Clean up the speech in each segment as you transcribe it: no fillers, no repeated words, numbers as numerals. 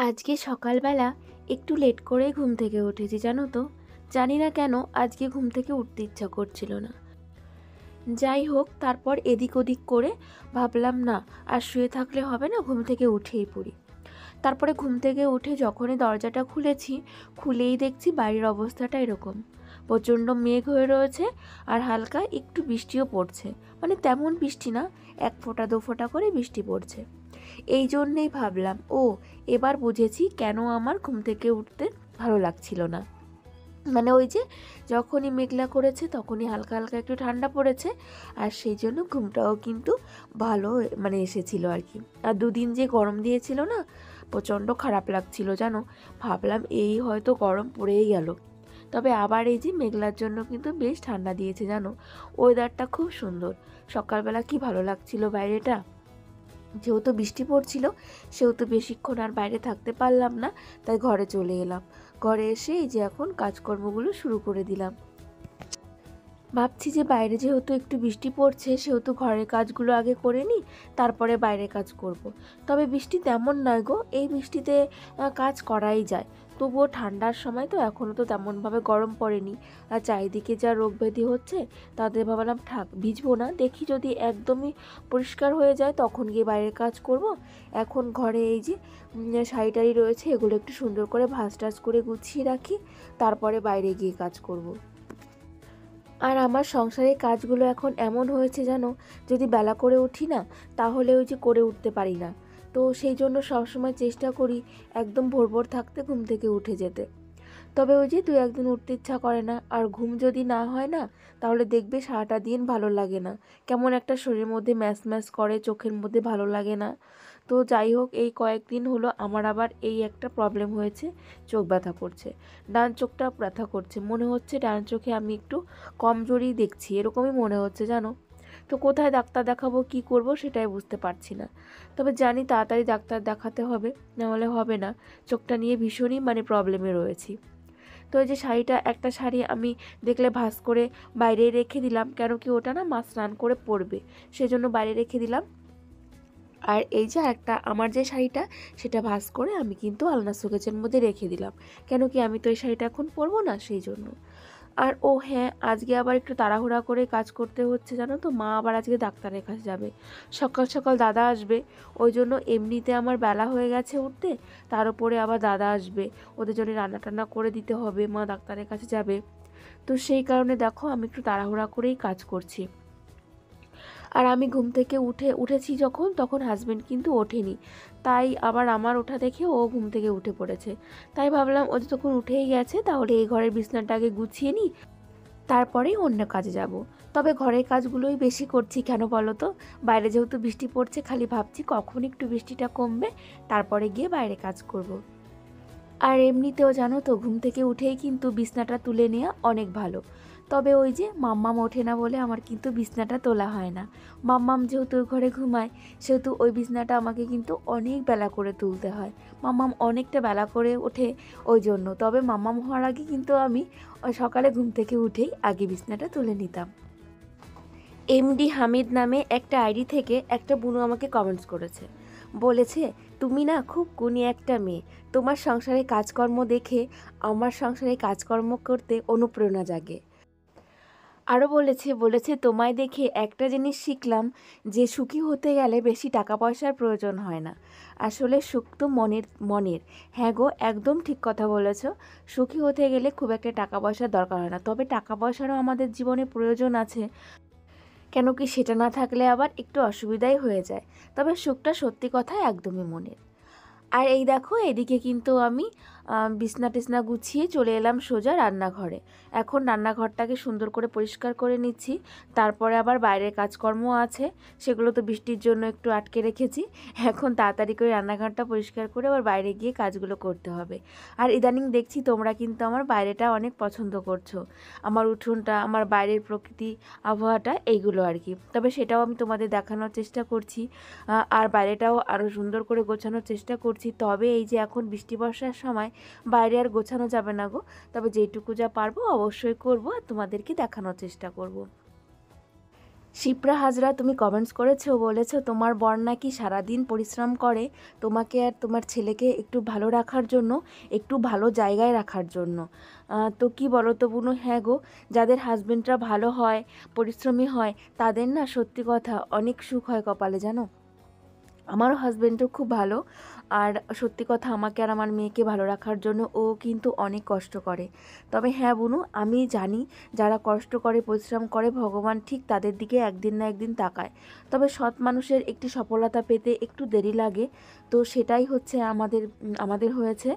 আজকে সকালবেলা একটু লেট করে ঘুম থেকে উঠেছি, জানো তো। জানি না কেন আজকে ঘুম থেকে উঠতে ইচ্ছা করছিল না। যাই হোক, তারপর এদিক ওদিক করে ভাবলাম না, আর শুয়ে থাকলে হবে না, ঘুম থেকে উঠেই পড়ি। তারপরে ঘুম থেকে উঠে যখনই দরজাটা খুলেছি, খুলেই দেখছি বাইরের অবস্থাটা এরকম। প্রচণ্ড মেঘ হয়ে রয়েছে, আর হালকা একটু বৃষ্টিও পড়ছে। মানে তেমন বৃষ্টি না, এক ফোঁটা দু ফোঁটা করে বৃষ্টি পড়ছে। এই জন্যেই ভাবলাম, এবার বুঝেছি কেন আমার ঘুম থেকে উঠতে ভালো লাগছিল না। মানে ওই যে যখনই মেঘলা করেছে তখনই হালকা হালকা একটু ঠান্ডা পড়েছে, আর সেই জন্য ঘুমটাও কিন্তু ভালো মানে এসেছিল আর কি। আর দুদিন যে গরম দিয়েছিল না, প্রচণ্ড খারাপ লাগছিল জানো। ভাবলাম এই হয়তো গরম পড়েই গেল। তবে আবার এই যে মেঘলার জন্য কিন্তু বেশ ঠান্ডা দিয়েছে জানো। ওয়েদারটা খুব সুন্দর। সকালবেলা কি ভালো লাগছিল বাইরেটা। যেহেতু বৃষ্টি পড়ছিল, সেহেতু বেশিক্ষণ আর বাইরে থাকতে পারলাম না, তাই ঘরে চলে এলাম। ঘরে এসে এই যে এখন কাজকর্মগুলো শুরু করে দিলাম। ভাবছি যে বাইরে যেহেতু একটু বৃষ্টি পড়ছে, সেহেতু ঘরের কাজগুলো আগে করে নিই, তারপরে বাইরে কাজ করব। তবে বৃষ্টি তেমন নয় গো, এই বৃষ্টিতে কাজ করাই যায়। তবুও ঠান্ডার সময় তো, এখনও তো তেমনভাবে গরম পড়েনি। আর চারিদিকে যা রোগ ব্যাধি হচ্ছে, তাদের ভাবলাম থাক, ভিজবো না, দেখি যদি একদমই পরিষ্কার হয়ে যায় তখন গিয়ে বাইরের কাজ করব। এখন ঘরে এই যে শাড়ি টাড়ি রয়েছে, এগুলো একটু সুন্দর করে ভাঁজ টাজ করে গুছিয়ে রাখি, তারপরে বাইরে গিয়ে কাজ করব। আর আমার সংসারের কাজগুলো এখন এমন হয়েছে জানো, যদি বেলা করে উঠি না, তাহলে ওই যে করে উঠতে পারি না। তো সেই জন্য সবসময় চেষ্টা করি একদম ভোর ভোর থাকতে ঘুম থেকে উঠে যেতে। তবে ওই যে দু একদিন উঠতে ইচ্ছা করে না, আর ঘুম যদি না হয় না, তাহলে দেখবে সারাটা দিন ভালো লাগে না। কেমন একটা শরীরের মধ্যে ম্যাচ ম্যাচ করে, চোখের মধ্যে ভালো লাগে না। তো যাই হোক, এই কয়েকদিন হলো আমার আবার এই একটা প্রবলেম হয়েছে, চোখ ব্যথা করছে। ডান চোখটা ব্যথা করছে, মনে হচ্ছে ডান চোখে আমি একটু কমজোরি দেখছি, এরকমই মনে হচ্ছে জানো। তো কোথায় ডাক্তার দেখাবো, কি করব সেটাই বুঝতে পারছি না। তবে জানি তাড়াতাড়ি ডাক্তার দেখাতে হবে, নাহলে হবে না। চোখটা নিয়ে ভীষণই মানে প্রবলেমে রয়েছি। তো এই যে শাড়িটা, একটা শাড়ি আমি দেখলে ভাঁজ করে বাইরে রেখে দিলাম, কেন কি ওটা না মা স্নান করে পরবে, সেজন্য বাইরে রেখে দিলাম। আর এই যে একটা আমার যে শাড়িটা, সেটা ভাঁজ করে আমি কিন্তু আলনা শোকেজের মধ্যে রেখে দিলাম, কেন কি আমি তো এই শাড়িটা এখন পরবো না, সেই জন্য। আর হ্যাঁ, আজকে আবার একটু তাড়াহুড়া করে কাজ করতে হচ্ছে জানো তো। মা আবার আজকে ডাক্তারের কাছে যাবে, সকাল সকাল দাদা আসবে। ওই জন্য এমনিতে আমার বেলা হয়ে গেছে উঠতে, তার উপরে আবার দাদা আসবে, ওদের জন্য রান্না টান্না করে দিতে হবে, মা ডাক্তারের কাছে যাবে। তো সেই কারণে দেখো আমি একটু তাড়াহুড়া করেই কাজ করছি। আর আমি ঘুম থেকে উঠেছি যখন, তখন হাজব্যান্ড কিন্তু ওঠেনি। তাই আবার আমার ওঠা দেখে ও ঘুম থেকে উঠে পড়েছে। তাই ভাবলাম ও যখন উঠেই গেছে, তাহলে এই ঘরের বিছানাটা আগে গুছিয়ে নিই, তারপরেই অন্য কাজে যাব। তবে ঘরের কাজগুলোই বেশি করছি, কেন বলো তো। বাইরে যেহেতু বৃষ্টি পড়ছে, খালি ভাবছি কখন একটু বৃষ্টিটা কমবে, তারপরে গিয়ে বাইরে কাজ করব। আর এমনিতেও জানো তো, ঘুম থেকে উঠেই কিন্তু বিছনাটা তুলে নেওয়া অনেক ভালো। তবে ওই যে মাম্মাম ওঠে না বলে আমার কিন্তু বিছনাটা তোলা হয় না। মাম্মাম যেহেতু ওই ঘরে ঘুমায়, সেহেতু ওই বিছনাটা আমাকে কিন্তু অনেক বেলা করে তুলতে হয়। মাম্মাম অনেকটা বেলা করে ওঠে, ওই জন্য। তবে মাম্মাম হওয়ার আগে কিন্তু আমি ওই সকালে ঘুম থেকে উঠেই আগে বিছনাটা তুলে নিতাম। এমডি হামিদ নামে একটা আইডি থেকে একটা বুনু আমাকে কমেন্টস করেছে, বলেছে, তুমি না খুব গুণী একটা মেয়ে, তোমার সংসারে কাজকর্ম দেখে আমার সংসারে কাজকর্ম করতে অনুপ্রেরণা জাগে। আরও বলেছে তোমায় দেখে একটা জিনিস শিখলাম, যে সুখী হতে গেলে বেশি টাকা পয়সার প্রয়োজন হয় না, আসলে সুখ তো মনের। হ্যাঁ গো, একদম ঠিক কথা বলেছ। সুখী হতে গেলে খুব একটা টাকা পয়সার দরকার হয় না, তবে টাকা পয়সারও আমাদের জীবনে প্রয়োজন আছে, কেন কি সেটা না থাকলে আবার একটু অসুবিধাই হয়ে যায়। তবে সুখটা সত্যি কথা একদমই মনের। আর এই দেখো, এদিকে কিন্তু আমি বিছনা টিছনা গুছিয়ে চলে এলাম সোজা রান্নাঘরে। এখন রান্নাঘরটাকে সুন্দর করে পরিষ্কার করে নিচ্ছি, তারপরে আবার বাইরের কাজকর্ম আছে, সেগুলো তো বৃষ্টির জন্য একটু আটকে রেখেছি। এখন তাড়াতাড়ি করে রান্নাঘরটা পরিষ্কার করে আবার বাইরে গিয়ে কাজগুলো করতে হবে। আর ইদানিং দেখছি তোমরা কিন্তু আমার বাইরেটা অনেক পছন্দ করছো, আমার উঠোনটা, আমার বাইরের প্রকৃতি, আবহাওয়াটা, এইগুলো আর কি। তবে সেটাও আমি তোমাদের দেখানোর চেষ্টা করছি, আর বাইরেটাও আরও সুন্দর করে গোছানোর চেষ্টা করছি। তবে এই যে এখন বৃষ্টি বর্ষার সময় বাইরে আর গোছানো যাবে না গো, তবে যেটুকু যা পারবো অবশ্যই করব, আর তোমাদেরকে দেখানোর চেষ্টা করব। শিপ্রা হাজরা তুমি কমেন্টস করেছো, বলেছো তোমার বর নাকি সারাদিন পরিশ্রম করে তোমাকে আর তোমার ছেলেকে একটু ভালো রাখার জন্য, একটু ভালো জায়গায় রাখার জন্য। তো কি বলো তো বুনু, হ্যাঁ গো, যাদের হাজবেন্ডরা ভালো হয়, পরিশ্রমী হয়, তাদের না সত্যি কথা অনেক সুখ হয় কপালে, জানো। আমারও হাজবেন্ডও খুব ভালো, আর সত্যি কথা আমাকে আর আমার মেয়েকে ভালো রাখার জন্য ও কিন্তু অনেক কষ্ট করে। তবে হ্যাঁ বুনু, আমি জানি যারা কষ্ট করে, পরিশ্রম করে, ভগবান ঠিক তাদের দিকে একদিন না একদিন তাকায়। তবে সৎ মানুষের একটি সফলতা পেতে একটু দেরি লাগে, তো সেটাই হচ্ছে আমাদের হয়েছে।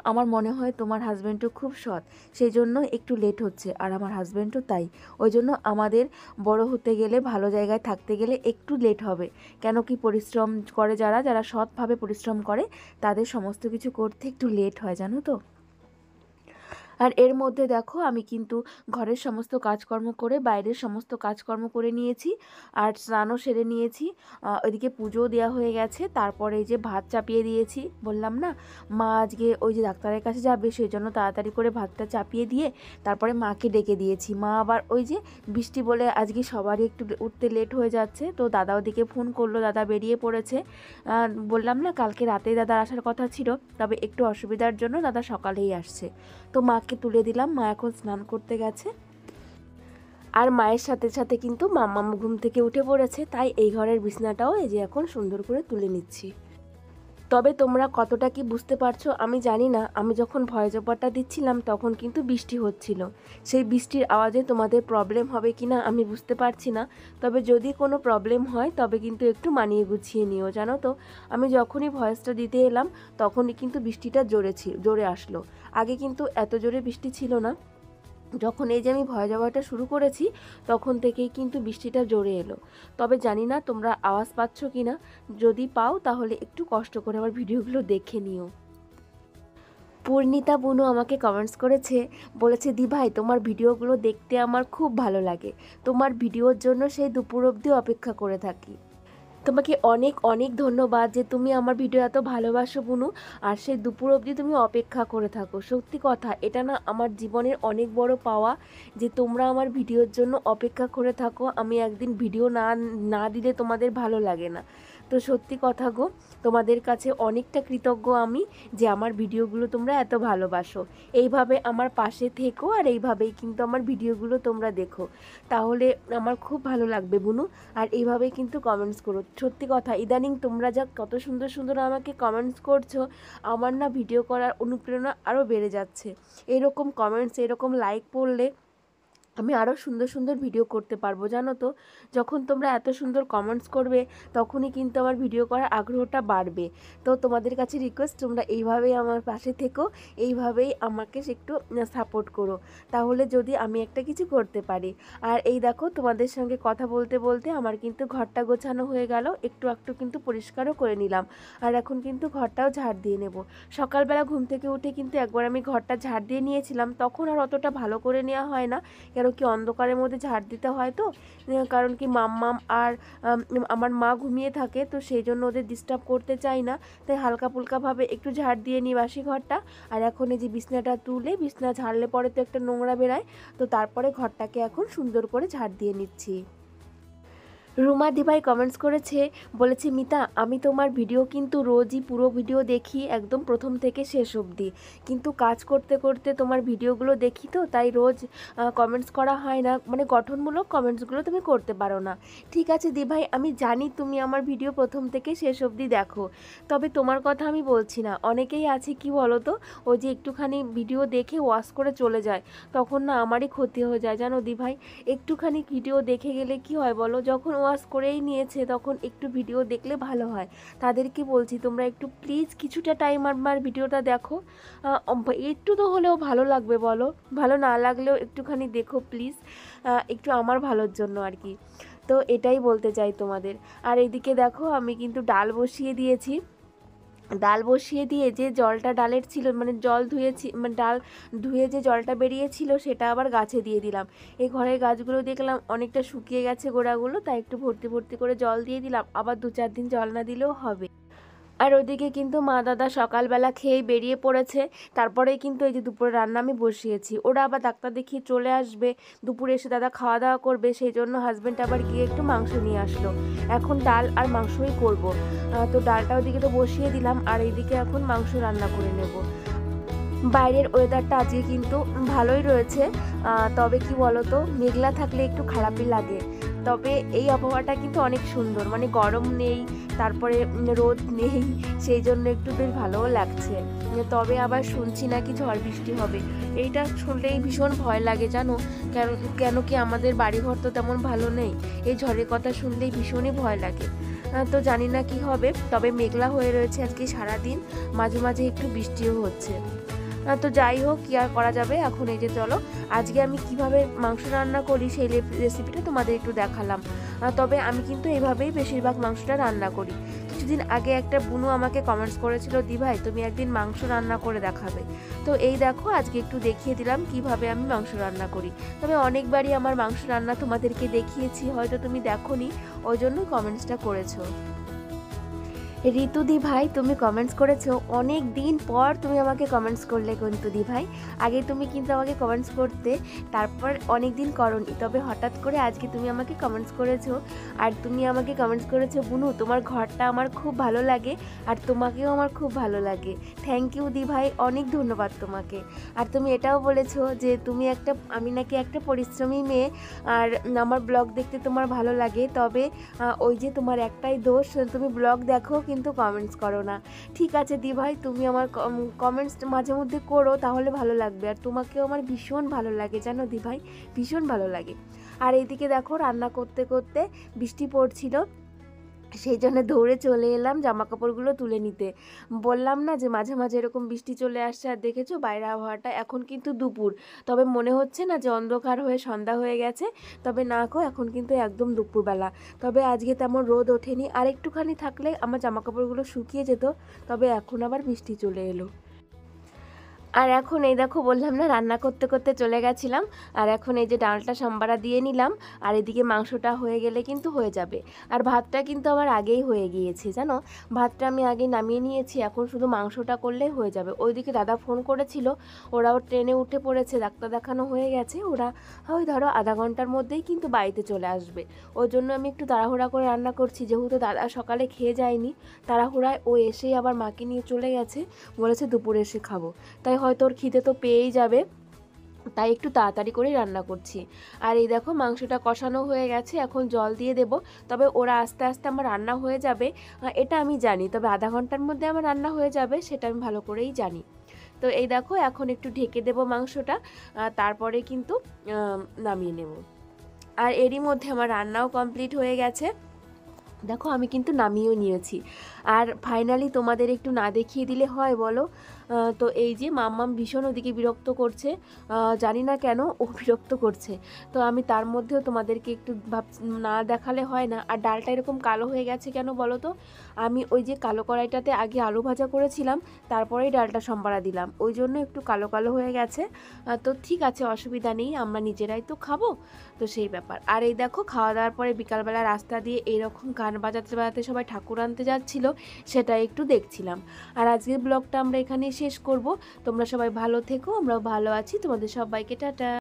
আমার মনে হয় তোমার হাজবেন্ডও খুব সৎ, সেই জন্য একটু লেট হচ্ছে, আর আমার হাজবেন্ডও তাই। ওই জন্য আমাদের বড় হতে গেলে, ভালো জায়গায় থাকতে গেলে একটু লেট হবে। কেন কি, পরিশ্রম করে যারা যারা সৎভাবে পরিশ্রম করে তাদের সমস্ত কিছু করতে একটু লেট হয়, জানো তো। আর এর মধ্যে দেখো আমি কিন্তু ঘরের সমস্ত কাজকর্ম করে, বাইরের সমস্ত কাজকর্ম করে নিয়েছি, আর স্নানও সেরে নিয়েছি। ওইদিকে পুজোও দেওয়া হয়ে গেছে। তারপরে এই যে ভাত চাপিয়ে দিয়েছি, বললাম না মা আজকে ওই যে ডাক্তারের কাছে যাবে, সেই জন্য তাড়াতাড়ি করে ভাতটা চাপিয়ে দিয়ে তারপরে মাকে ডেকে দিয়েছি। মা আবার ওই যে বৃষ্টি বলে আজকে সবারই একটু উঠতে লেট হয়ে যাচ্ছে, তো দাদা ওদিকে ফোন করলো, দাদা বেরিয়ে পড়েছে। বললাম না কালকে রাতেই দাদার আসার কথা ছিল, তবে একটু অসুবিধার জন্য দাদা সকালেই আসছে। তো মাকে তুলে দিলাম, মা এখন স্নান করতে গেছে। আর মায়ের সাথে সাথে কিন্তু মাম্মাম ঘুম থেকে উঠে পড়েছে, তাই এই ঘরের বিছনাটাও এই যে এখন সুন্দর করে তুলে নিচ্ছি। তবে তোমরা কতটা কি বুঝতে পারছো আমি জানি না, আমি যখন ভয়েস ওভারটা দিচ্ছিলাম তখন কিন্তু বৃষ্টি হচ্ছিল। সেই বৃষ্টির আওয়াজে তোমাদের প্রবলেম হবে কি না আমি বুঝতে পারছি না। তবে যদি কোনো প্রবলেম হয় তবে কিন্তু একটু মানিয়ে গুছিয়ে নিও, জানো তো। আমি যখনই ভয়েসটা দিতে এলাম তখনই কিন্তু বৃষ্টিটা জোরে আসলো। আগে কিন্তু এত জোরে বৃষ্টি ছিল না। যখন এই যে আমি ভয় যাওয়াটা শুরু করেছি তখন থেকেই কিন্তু বৃষ্টিটা জোরে এলো। তবে জানি না তোমরা আওয়াজ পাচ্ছ কি না, যদি পাও তাহলে একটু কষ্ট করে আমার ভিডিওগুলো দেখে নিও। পূর্ণিতা বুনু আমাকে কমেন্টস করেছে, বলেছে দি ভাই তোমার ভিডিওগুলো দেখতে আমার খুব ভালো লাগে, তোমার ভিডিওর জন্য সেই দুপুর অবধি অপেক্ষা করে থাকি। তোমাকে অনেক অনেক ধন্যবাদ যে তুমি আমার ভিডিও এত ভালোবাসো বুনু, আর সেই দুপুর অবধি তুমি অপেক্ষা করে থাকো। সত্যি কথা, এটা না আমার জীবনের অনেক বড় পাওয়া যে তোমরা আমার ভিডিওর জন্য অপেক্ষা করে থাকো। আমি একদিন ভিডিও না দিলে তোমাদের ভালো লাগে না। তো সত্যি কথা গো, তোমাদের কাছে অনেকটা কৃতজ্ঞ আমি যে আমার ভিডিওগুলো তোমরা এত ভালোবাসো। এইভাবে আমার পাশে থেকো, আর এইভাবেই কিন্তু আমার ভিডিওগুলো তোমরা দেখো, তাহলে আমার খুব ভালো লাগবে বুনু। আর এইভাবেই কিন্তু কমেন্টস করো। সত্যি কথা, ইদানিং তোমরা যা কত সুন্দর সুন্দর আমাকে কমেন্টস করছো, আমার না ভিডিও করার অনুপ্রেরণা আরও বেড়ে যাচ্ছে। এরকম কমেন্টস, এরকম লাইক পড়লে আমি আরও সুন্দর সুন্দর ভিডিও করতে পারবো, জানো তো। যখন তোমরা এত সুন্দর কমেন্টস করবে তখনই কিন্তু আমার ভিডিও করার আগ্রহটা বাড়বে। তো তোমাদের কাছে রিকোয়েস্ট, তোমরা এইভাবেই আমার পাশে থেকো, এইভাবেই আমাকে একটু সাপোর্ট করো, তাহলে যদি আমি একটা কিছু করতে পারি। আর এই দেখো তোমাদের সঙ্গে কথা বলতে বলতে আমার কিন্তু ঘরটা গোছানো হয়ে গেল, একটু একটু কিন্তু পরিষ্কারও করে নিলাম। আর এখন কিন্তু ঘরটাও ঝাড় দিয়ে নেব। সকালবেলা ঘুম থেকে উঠে কিন্তু একবার আমি ঘরটা ঝাড় দিয়ে নিয়েছিলাম, তখন আর অতটা ভালো করে নেওয়া হয় না, কেন কি অন্ধকারের মধ্যে ঝাড় দিতে হয় তো। কারণ কি মাম্মাম আর আমার মা ঘুমিয়ে থাকে, তো সেই জন্য ওদের ডিস্টার্ব করতে চাই না, তাই হালকা ফুলকাভাবে একটু ঝাড় দিয়ে নিই বাসি ঘরটা। আর এখন এই যে বিছনাটা তুলে, বিছনা ঝাড়লে পরে তো একটা নোংরা বেরায়, তো তারপরে ঘরটাকে এখন সুন্দর করে ঝাড় দিয়ে নিচ্ছি। রুমা দিভাই কমেন্টস করেছে, বলেছে মিতা আমি তোমার ভিডিও কিন্তু রোজই পুরো ভিডিও দেখি, একদম প্রথম থেকে শেষ অবধি, কিন্তু কাজ করতে করতে তোমার ভিডিওগুলো দেখি তো, তাই রোজ কমেন্টস করা হয় না, মানে গঠনমূলক কমেন্টসগুলো তুমি করতে পারো না। ঠিক আছে দিভাই, আমি জানি তুমি আমার ভিডিও প্রথম থেকে শেষ অবধি দেখো, তবে তোমার কথা আমি বলছি না। অনেকেই আছে কি বলো তো, ও যে একটুখানি ভিডিও দেখে ওয়াশ করে চলে যায়, তখন না আমারই ক্ষতি হয়ে যায়, জানো দিভাই। একটুখানি ভিডিও দেখে গেলে কি হয় বলো, যখন ওয়াশ করেই নিয়েছে তখন একটু ভিডিও দেখলে ভালো হয়। তাদেরকে বলছি তোমরা একটু প্লিজ কিছুটা টাইম আমার ভিডিওটা দেখো, একটু তো হলেও ভালো লাগবে বলো, ভালো না লাগলেও একটুখানি দেখো প্লিজ, একটু আমার ভালোর জন্য আর কি। তো এটাই বলতে চাই তোমাদের। আর এইদিকে দেখো আমি কিন্তু ডাল বসিয়ে দিয়েছি। ডাল বসিয়ে দিয়ে যে জলটা ডালের ছিল, মানে জল ধুয়েছি, মানে ডাল ধুয়ে যে জলটা বেরিয়েছিল সেটা আবার গাছে দিয়ে দিলাম। এই ঘরের গাছগুলো দেখলাম অনেকটা শুকিয়ে গেছে গোড়াগুলো, তাই একটু ভর্তি ভর্তি করে জল দিয়ে দিলাম, আবার 2-4 দিন জল না দিলেও হবে। আর ওদিকে কিন্তু মা দাদা সকালবেলা খেয়েই বেরিয়ে পড়েছে। তারপরেই কিন্তু এই যে দুপুরে রান্না আমি বসিয়েছি। ওরা আবার ডাক্তার দেখিয়ে চলে আসবে, দুপুরে এসে দাদা খাওয়া দাওয়া করবে, সেই জন্য হাজব্যান্ড আবার গিয়ে একটু মাংস নিয়ে আসলো। এখন ডাল আর মাংসই করব। তো ডালটা ওদিকে তো বসিয়ে দিলাম, আর এইদিকে এখন মাংস রান্না করে নেব। বাইরের ওয়েদারটা আজকে কিন্তু ভালোই রয়েছে, তবে কি বলতো, মেঘলা থাকলে একটু খারাপই লাগে। তবে এই আবহাওয়াটা কিন্তু অনেক সুন্দর, মানে গরম নেই, তারপরে রোদ নেই, সেই জন্য একটু বেশ ভালোও লাগছে। তবে আবার শুনছি নাকি ঝড় বৃষ্টি হবে, এইটা শুনলেই ভীষণ ভয় লাগে জানো। কেন কেন কি আমাদের বাড়িঘর তো তেমন ভালো নেই, এই ঝড়ের কথা শুনলেই ভীষণই ভয় লাগে। তো জানি না কি হবে, তবে মেঘলা হয়ে রয়েছে আজকে সারাদিন, মাঝে মাঝে একটু বৃষ্টিও হচ্ছে। তো যাই হোক, কি আর করা যাবে। এখন এই যে চলো, আজকে আমি কিভাবে মাংস রান্না করি সেই রেসিপিটা তোমাদের একটু দেখালাম। তবে আমি কিন্তু এইভাবেই বেশিরভাগ মাংসটা রান্না করি। কিছুদিন আগে একটা বুনু আমাকে কমেন্টস করেছিল, দি ভাই তুমি একদিন মাংস রান্না করে দেখাবে। তো এই দেখো, আজকে একটু দেখিয়ে দিলাম কিভাবে আমি মাংস রান্না করি। তবে অনেকবারই আমার মাংস রান্না তোমাদেরকে দেখিয়েছি, হয়তো তুমি দেখোনি, ওই জন্য কমেন্টসটা করেছো। ঋতু দি ভাই তুমি কমেন্টস করেছো, অনেক দিন পর তুমি আমাকে কমেন্টস করলে কিন্তু দি ভাই। আগে তুমি কিন্তু আমাকে কমেন্টস করতে, তারপর অনেক দিন করনি, তবে হঠাৎ করে আজকে তুমি আমাকে কমেন্টস করেছো। আর তুমি আমাকে কমেন্টস করেছো, বুনু তোমার ঘরটা আমার খুব ভালো লাগে, আর তোমাকেও আমার খুব ভালো লাগে। থ্যাংক ইউ দি ভাই, অনেক ধন্যবাদ তোমাকে। আর তুমি এটাও বলেছো যে আমি নাকি একটা পরিশ্রমী মেয়ে, আর আমার ব্লগ দেখতে তোমার ভালো লাগে, তবে ওই যে তোমার একটাই দোষ, তুমি ব্লগ দেখো কিন্তু কমেন্টস করো না। ঠিক আছে দি ভাই, তুমি আমার কমেন্টস মাঝে মধ্যে করো, তাহলে ভালো লাগবে। আর তোমাকেও আমার ভীষণ ভালো লাগে জানো দি ভাই, ভীষণ ভালো লাগে। আর এইদিকে দেখো, রান্না করতে করতে বৃষ্টি পড়ছিল, সেই জন্য দৌড়ে চলে এলাম জামা কাপড়গুলো তুলে নিতে। বললাম না যে মাঝে মাঝে এরকম বৃষ্টি চলে আসছে। আর দেখেছো বাইরে আবহাওয়াটা, এখন কিন্তু দুপুর, তবে মনে হচ্ছে না যে অন্ধকার হয়ে সন্ধ্যা হয়ে গেছে, তবে না গো, এখন কিন্তু একদম দুপুরবেলা। তবে আজকে তেমন রোদ ওঠেনি, আর একটুখানি থাকলে আমার জামা কাপড়গুলো শুকিয়ে যেত, তবে এখন আবার বৃষ্টি চলে এলো। আর এখন এই দেখো, বললাম না রান্না করতে করতে চলে গেছিলাম, আর এখন এই যে ডালটা সম্বারা দিয়ে নিলাম, আর এদিকে মাংসটা হয়ে গেলে কিন্তু হয়ে যাবে। আর ভাতটা কিন্তু আমার আগেই হয়ে গিয়েছে জানো, ভাতটা আমি আগে নামিয়ে নিয়েছি, এখন শুধু মাংসটা করলেই হয়ে যাবে। ওইদিকে দাদা ফোন করেছিল, ওরাও ট্রেনে উঠে পড়েছে, ডাক্তার দেখানো হয়ে গেছে, ওরা ওই ধরো আধা ঘন্টার মধ্যেই কিন্তু বাড়িতে চলে আসবে। ওই জন্য আমি একটু তাড়াহুড়া করে রান্না করছি, যেহেতু দাদা সকালে খেয়ে যায়নি, তাড়াহুড়ায় ও এসেই আবার মাকে নিয়ে চলে গেছে, বলেছে দুপুরে এসে খাবো, তাই হয়তো ওর খিদে তো পেয়েই যাবে, তাই একটু তাড়াতাড়ি করে রান্না করছি। আর এই দেখো, মাংসটা কষানো হয়ে গেছে, এখন জল দিয়ে দেব। তবে ওরা আস্তে আস্তে আমার রান্না হয়ে যাবে, এটা আমি জানি, তবে আধা ঘন্টার মধ্যে আমার রান্না হয়ে যাবে সেটা আমি ভালো করেই জানি। তো এই দেখো, এখন একটু ঢেকে দেব মাংসটা, তারপরে কিন্তু নামিয়ে নেব। আর এরই মধ্যে আমার রান্নাও কমপ্লিট হয়ে গেছে, দেখো আমি কিন্তু নামিয়েও নিয়েছি। আর ফাইনালি তোমাদের একটু না দেখিয়ে দিলে হয় বলো। তো এই যে মাম্মাম ভীষণ ওদিকে বিরক্ত করছে, জানি না কেন ও বিরক্ত করছে, তো আমি তার মধ্যেও তোমাদেরকে একটু না দেখালে হয় না। আর ডালটা এরকম কালো হয়ে গেছে কেন বলো তো, আমি ওই যে কালো কড়াইটাতে আগে আলু ভাজা করেছিলাম, তারপরেই ডালটা সম্বারা দিলাম, ওই জন্য একটু কালো কালো হয়ে গেছে। তো ঠিক আছে, অসুবিধা নেই, আমরা নিজেরাই তো খাবো, তো সেই ব্যাপার। আর এই দেখো, খাওয়া দাওয়ার পরে বিকালবেলা রাস্তা দিয়ে এইরকম গান বাজাতে বাজাতে সবাই ঠাকুর আনতে যাচ্ছিল, সেটা একটু দেখছিলাম। আর আজকের ব্লগটা আমরা এখানেই শেষ করব। তোমরা সবাই ভালো থেকো, আমরাও ভালো আছি, তোমাদের সবাইকে টাটা।